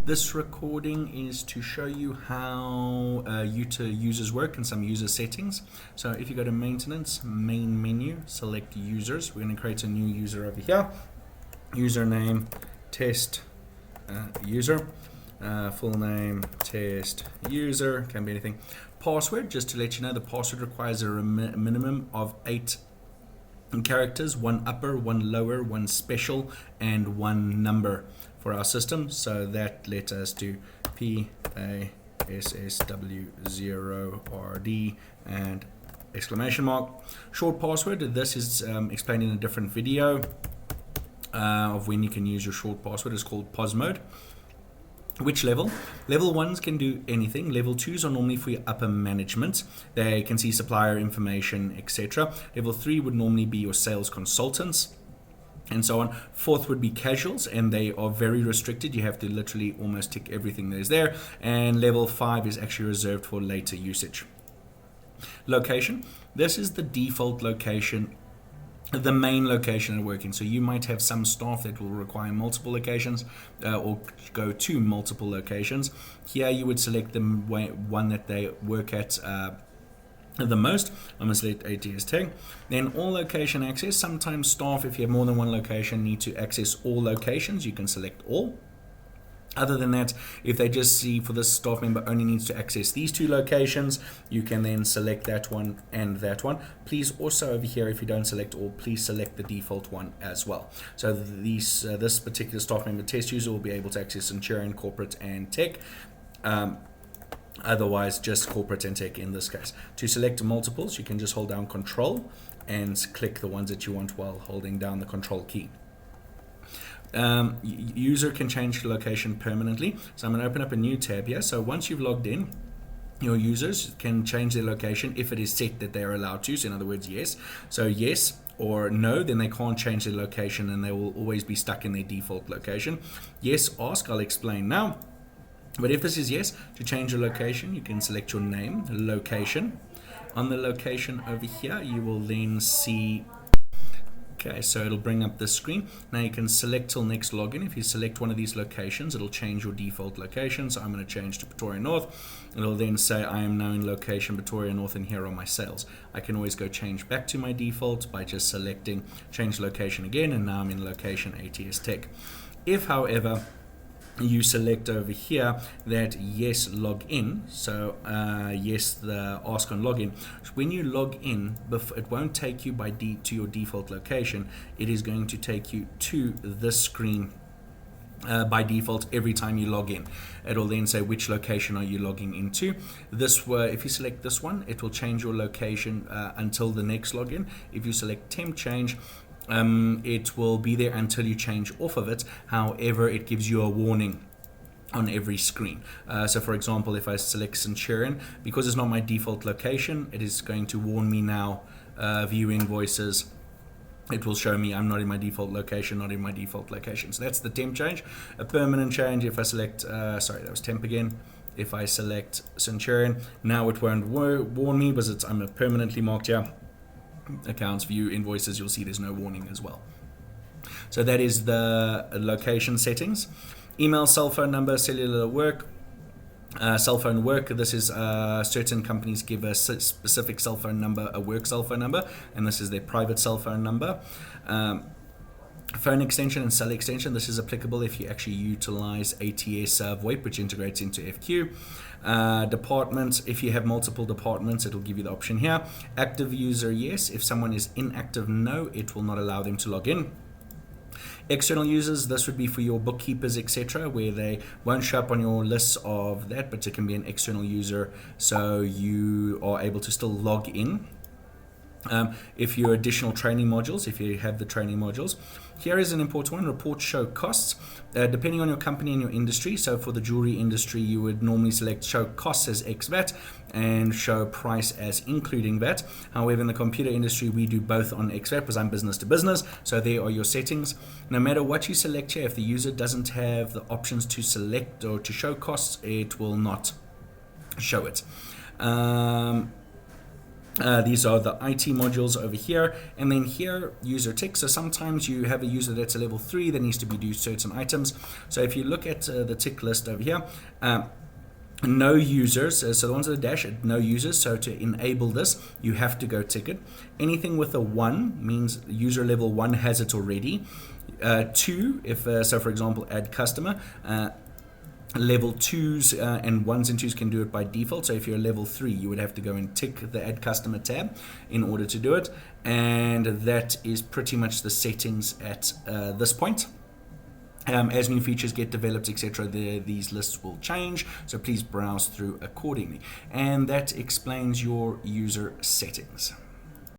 This recording is to show you how users work and some user settings. So if you go to maintenance, main menu, select users. We're going to create a new user over here. Username, test user. Full name, test user, can be anything. Password, just to let you know, the password requires a minimum of 8 characters, 1 upper, 1 lower, 1 special, and 1 number for our system. So that let us do PASSW0RD and exclamation mark. Short password, this is explained in a different video of when you can use your short password. It's called pause mode. Which level? Level 1s can do anything. Level 2s are normally for your upper management. They can see supplier information, etc. Level 3 would normally be your sales consultants, and so on. 4th would be casuals, and they are very restricted. You have to literally almost tick everything that is there. And level 5 is actually reserved for later usage. Location. This is the default location, the main location at working. So you might have some staff that will require multiple locations or go to multiple locations. Here you would select the one that they work at the most. I'm going to select ATS tag. Then all location access. Sometimes staff, if you have more than one location, need to access all locations. You can select all. Other than that, if they just see for this staff member only needs to access these 2 locations, you can then select that one and that one. Please also over here, if you don't select all, please select the default one as well. So this particular staff member test user will be able to access Centurion, corporate, and tech. Otherwise, just corporate and tech in this case. To select multiples, you can just hold down Control and click the ones that you want while holding down the Control key. User can change location permanently. So I'm going to open up a new tab here. So once you've logged in, your users can change their location if it is set that they are allowed to. So in other words, yes. So yes or no, then they can't change their location and they will always be stuck in their default location. Yes, ask, I'll explain now. But if this is yes, to change your location, you can select your name, location. On the location over here, you will then see. Okay, so it'll bring up this screen. Now you can select till next login. If you select one of these locations, it'll change your default location. So I'm going to change to Pretoria North. It'll then say I am now in location Pretoria North and here are my sales. I can always go change back to my default by just selecting change location again, and now I'm in location ATS Tech. If, however, you select over here that yes, log in. So yes, the ask on login. So when you log in, it won't take you to your default location. It is going to take you to this screen by default every time you log in. It'll then say which location are you logging into. If you select this one, it will change your location until the next login. If you select temp change, it will be there until you change off of it. However, it gives you a warning on every screen. So for example, if I select Centurion, because it's not my default location, it is going to warn me now, view invoices. It will show me I'm not in my default location, not in my default location. So that's the temp change. A permanent change, if I select, sorry, that was temp again. If I select Centurion, now it won't warn me because I'm permanently marked here. Accounts, view invoices, you'll see there's no warning as well. So that is the location settings. Email, cell phone number, cellular work, cell phone work. This is certain companies give a specific cell phone number, a work cell phone number, and this is their private cell phone number. Phone extension and cell extension. This is applicable if you actually utilize ATS VoIP, which integrates into FQ. Departments, if you have multiple departments, it will give you the option here. Active user, yes. If someone is inactive, no, it will not allow them to log in. External users, this would be for your bookkeepers, etc., where they won't show up on your list of that, but it can be an external user, so you are able to still log in. If your additional training modules, if you have the training modules, here is an important one. Report show costs, depending on your company and your industry. So for the jewelry industry, you would normally select show costs as ex VAT and show price as including VAT. However, in the computer industry, we do both on ex VAT because I'm business to business. So there are your settings. No matter what you select here, if the user doesn't have the options to select or to show costs, it will not show it. These are the IT modules over here, and then here user tick. So sometimes you have a user that's a level 3 that needs to be do certain items. So if you look at the tick list over here, no users, so the ones at the dash, no users. So to enable this, you have to go tick it. Anything with a 1 means user level 1 has it already. 2, if so, for example, add customer. Level 2s and 1s and 2s can do it by default. So if you're level 3, you would have to go and tick the add customer tab in order to do it. And that is pretty much the settings at this point. As new features get developed, etc., these lists will change, so please browse through accordingly. And that explains your user settings.